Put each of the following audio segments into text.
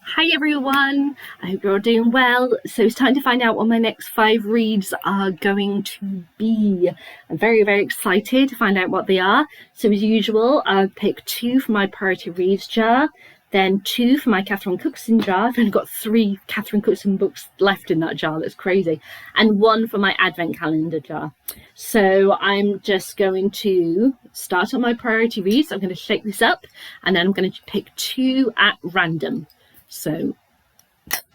Hi everyone, I hope you're all doing well. So it's time to find out what my next 5 reads are going to be. I'm very, very excited to find out what they are. So as usual, I'll pick 2 for my priority reads jar, then 2 for my Catherine Cookson jar. I've only got 3 Catherine Cookson books left in that jar, that's crazy. And 1 for my advent calendar jar. So I'm just going to start on my priority reads. I'm going to shake this up and then I'm going to pick 2 at random. So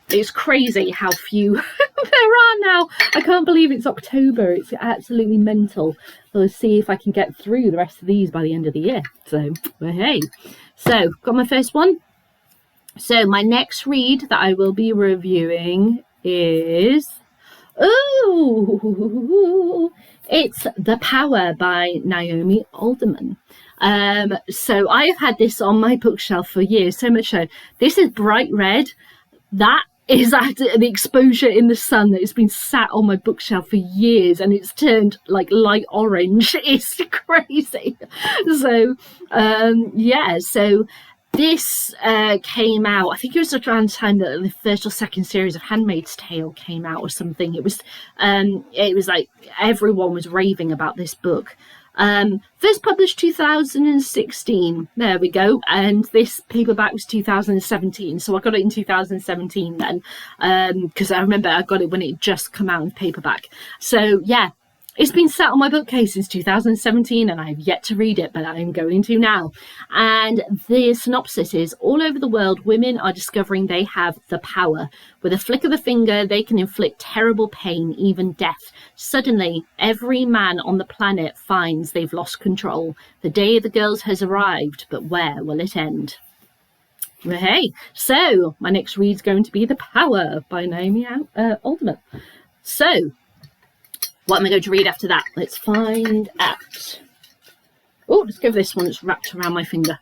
it's crazy how few there are now. I can't believe it's October. It's absolutely mental. We'll see if I can get through the rest of these by the end of the year. So, well, hey. So, got my first one. So, my next read that I will be reviewing is... Oh, it's The Power by Naomi Alderman. So I have had this on my bookshelf for years, so much so. This is bright red. That is the exposure in the sun that has been sat on my bookshelf for years, and it's turned like light orange. It's crazy. So, so this came out, I think it was around the time that the first or second series of Handmaid's Tale came out or something. It was like everyone was raving about this book. First published 2016. There we go. And this paperback was 2017. So I got it in 2017 then, because I remember I got it when it just come out in paperback. So yeah, it's been sat on my bookcase since 2017 and I have yet to read it, but I'm going to now. And the synopsis is, all over the world, women are discovering they have the power. With a flick of a finger, they can inflict terrible pain, even death. Suddenly, every man on the planet finds they've lost control. The day of the girls has arrived, but where will it end? Hey, so my next read's going to be The Power by Naomi Alderman. So, what am I going to read after that? Let's find out. Oh, let's go for this one that's wrapped around my finger.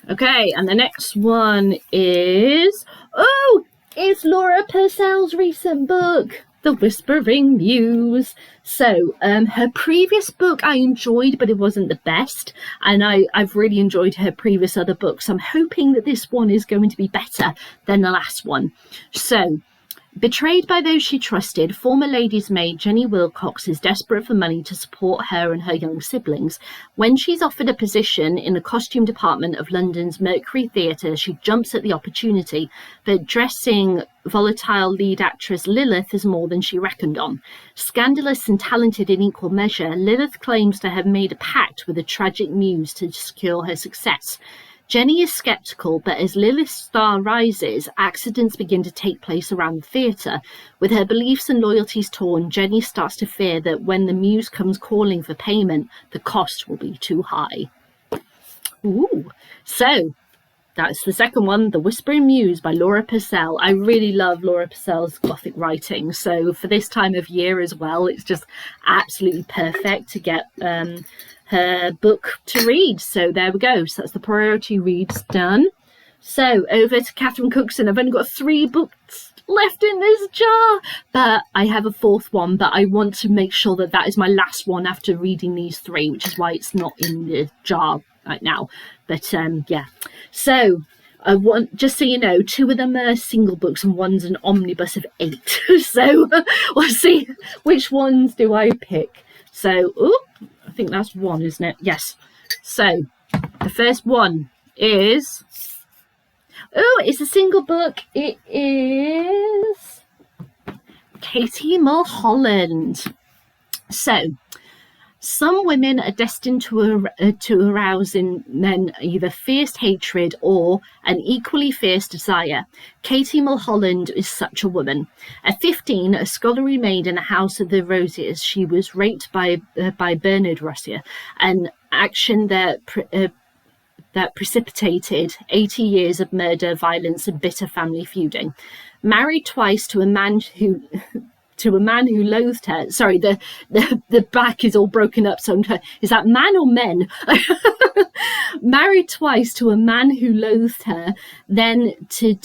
Okay, and the next one is... Oh, it's Laura Purcell's recent book, The Whispering Muse. So, her previous book I enjoyed, but it wasn't the best. And I've really enjoyed her previous other books. I'm hoping that this one is going to be better than the last one. So... Betrayed by those she trusted, former lady's maid Jenny Wilcox is desperate for money to support her and her young siblings. When she's offered a position in the costume department of London's Mercury Theatre, she jumps at the opportunity, but dressing volatile lead actress Lilith is more than she reckoned on. Scandalous and talented in equal measure, Lilith claims to have made a pact with a tragic muse to secure her success. Jenny is sceptical, but as Lilith's star rises, accidents begin to take place around the theatre. With her beliefs and loyalties torn, Jenny starts to fear that when the muse comes calling for payment, the cost will be too high. Ooh, so that's the second one, The Whispering Muse by Laura Purcell. I really love Laura Purcell's Gothic writing, so for this time of year as well, it's just absolutely perfect to get... her book to read. So there we go. So that's the priority reads done. So over to Catherine Cookson. I've only got 3 books left in this jar, but I have a 4th one, but I want to make sure that that is my last one after reading these 3, which is why it's not in the jar right now. But yeah, so I want, just so you know, 2 of them are single books and one's an omnibus of 8. So we'll see which ones do I pick. So, oh, I think that's 1, isn't it? Yes. So, the first one is... Oh, it's a single book. It is... Katie Mulholland. So, some women are destined to arouse in men either fierce hatred or an equally fierce desire. Katie Mulholland is such a woman. At 15, a scullery maid in the House of the Rosiers, she was raped by Bernard Rossier, an action that precipitated 80 years of murder, violence, and bitter family feuding. Married twice to a man who... to a man who loathed her. Sorry, the back is all broken up. So is that man or men? Married twice to a man who loathed her, then to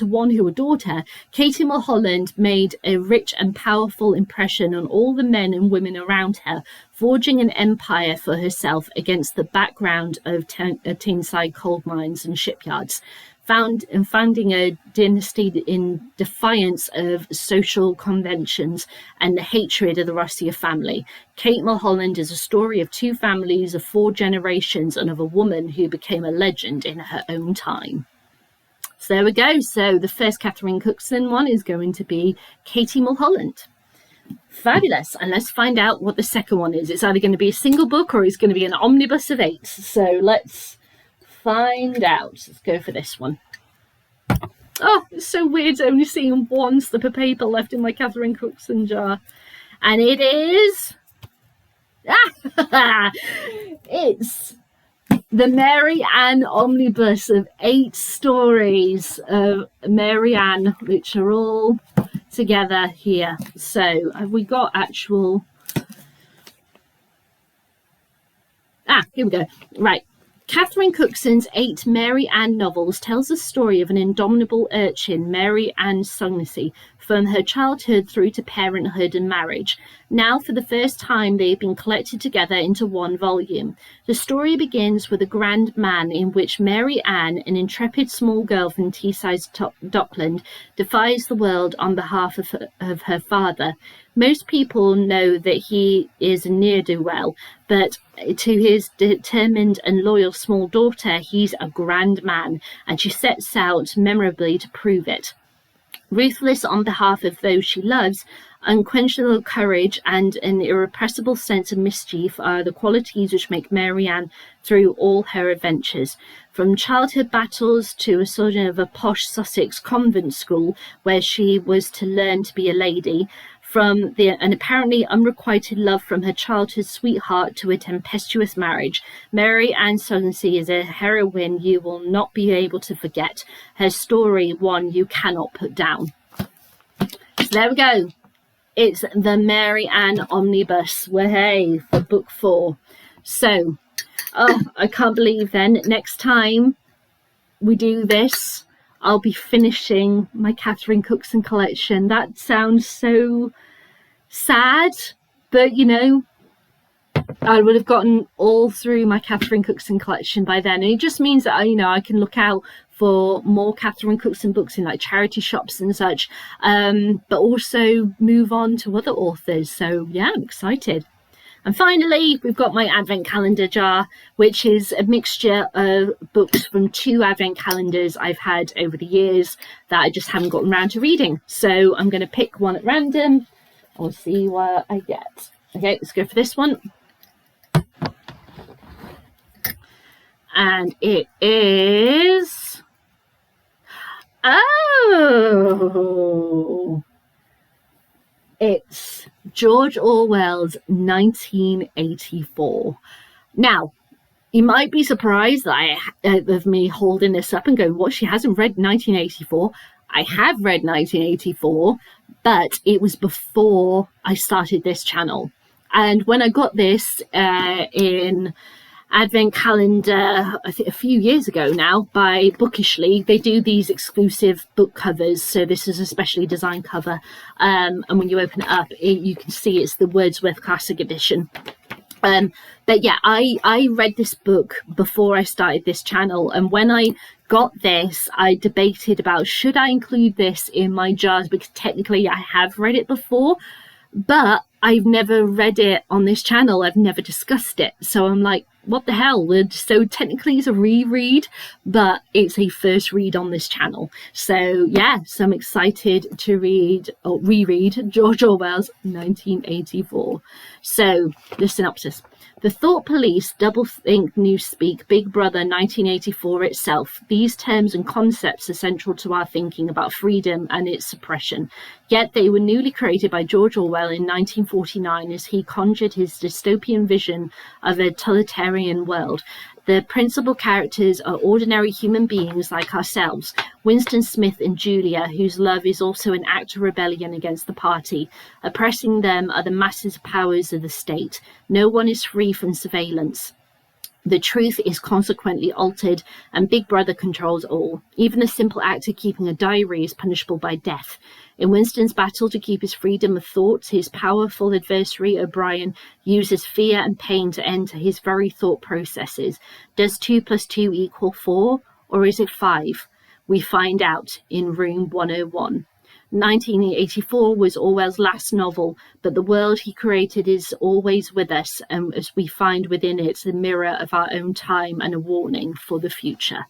one who adored her, Katie Mulholland made a rich and powerful impression on all the men and women around her, forging an empire for herself against the background of Teesside coal mines and shipyards, founding a dynasty in defiance of social conventions and the hatred of the Rossiter family. Kate Mulholland is a story of two families, of 4 generations, and of a woman who became a legend in her own time. So there we go. So the first Catherine Cookson one is going to be Katie Mulholland. Fabulous. And let's find out what the second one is. It's either going to be a single book or it's going to be an omnibus of 8. So let's find out. Let's go for this one. Oh, it's so weird only seeing one slip of paper left in my Catherine Cookson jar. And it is... it's the Mary Ann omnibus of 8 stories of Mary Ann, which are all together here. So have we got actual... here we go. Right. Catherine Cookson's 8 Mary Ann novels tells the story of an indomitable urchin, Mary Ann Shaughnessy, from her childhood through to parenthood and marriage. Now, for the first time, they have been collected together into one volume. The story begins with a grand man in which Mary Ann, an intrepid small girl from Teesside Dockland, defies the world on behalf of her father. Most people know that he is a ne'er-do-well, but to his determined and loyal small daughter, he's a grand man, and she sets out memorably to prove it. Ruthless on behalf of those she loves, unquenchable courage and an irrepressible sense of mischief are the qualities which make Mary Ann through all her adventures. From childhood battles to a sojourn of a posh Sussex convent school where she was to learn to be a lady, from an apparently unrequited love from her childhood sweetheart to a tempestuous marriage, Mary Ann Shaughnessy is a heroine you will not be able to forget. Her story, one you cannot put down. So there we go. It's the Mary Ann omnibus. Hey, for book 4. So, I can't believe then next time we do this, I'll be finishing my Catherine Cookson collection. That sounds so sad, but you know, I would have gotten all through my Catherine Cookson collection by then. And it just means that I can look out for more Catherine Cookson books in like charity shops and such, but also move on to other authors. So yeah, I'm excited. And finally, we've got my advent calendar jar, which is a mixture of books from 2 advent calendars I've had over the years that I just haven't gotten around to reading. So I'm going to pick one at random. I'll see what I get. Okay, let's go for this one. And it is... Oh! It's George Orwell's 1984. Now, you might be surprised that of me holding this up and going, what, she hasn't read 1984? I have read 1984, but it was before I started this channel. And when I got this in advent calendar, I think a few years ago now, by Bookishly, they do these exclusive book covers. So this is a specially designed cover, and when you open it up, you can see it's the Wordsworth Classic Edition. But yeah, I read this book before I started this channel, and when I got this, I debated about should I include this in my jars, because technically I have read it before, but I've never read it on this channel. I've never discussed it. So I'm like, what the hell? So technically it's a reread, but it's a first read on this channel. So yeah, so I'm excited to read or reread George Orwell's 1984. So the synopsis. The Thought Police doublethink newspeak Big Brother 1984 itself. These terms and concepts are central to our thinking about freedom and its suppression. Yet they were newly created by George Orwell in 1949 as he conjured his dystopian vision of a totalitarian world. The principal characters are ordinary human beings like ourselves, Winston Smith and Julia, whose love is also an act of rebellion against the party. Oppressing them are the massive powers of the state. No one is free from surveillance. The truth is consequently altered, and Big Brother controls all. Even the simple act of keeping a diary is punishable by death. In Winston's battle to keep his freedom of thought, his powerful adversary, O'Brien, uses fear and pain to enter his very thought processes. Does 2 + 2 = 4, or is it 5? We find out in Room 101. 1984 was Orwell's last novel, but the world he created is always with us, and as we find within it the mirror of our own time and a warning for the future.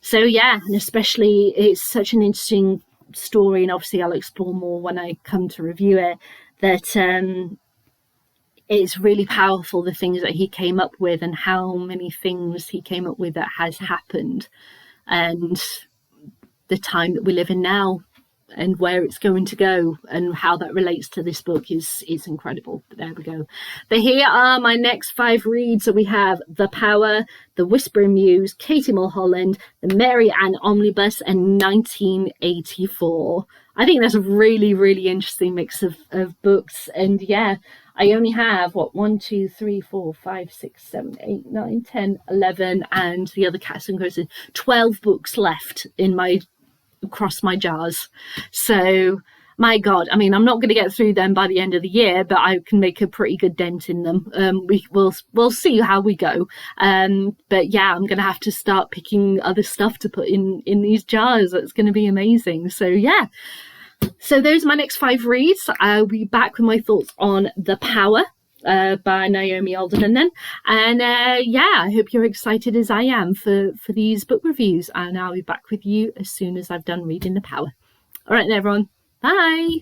So yeah, and especially it's such an interesting story, and obviously I'll explore more when I come to review it, that it's really powerful, the things that he came up with and how many things he came up with that has happened, and the time that we live in now, and where it's going to go, and how that relates to this book is incredible. But there we go. But here are my next 5 reads. So we have The Power, The Whispering Muse, Katie Mulholland, The Mary Ann Omnibus, and 1984. I think that's a really, really interesting mix of books. And yeah, I only have 1, 2, 3, 4, 5, 6, 7, 8, 9, 10, 11, and the other cats and coasters, 12 books left in my across my jars. So my God, I mean, I'm not going to get through them by the end of the year, but I can make a pretty good dent in them. We'll see how we go. But yeah, I'm going to have to start picking other stuff to put in these jars. It's going to be amazing. So yeah. So those are my next 5 reads. I'll be back with my thoughts on The Power by Naomi Alderman then. And yeah, I hope you're excited as I am for these book reviews, and I'll be back with you as soon as I've done reading The Power. All right then, everyone. Bye.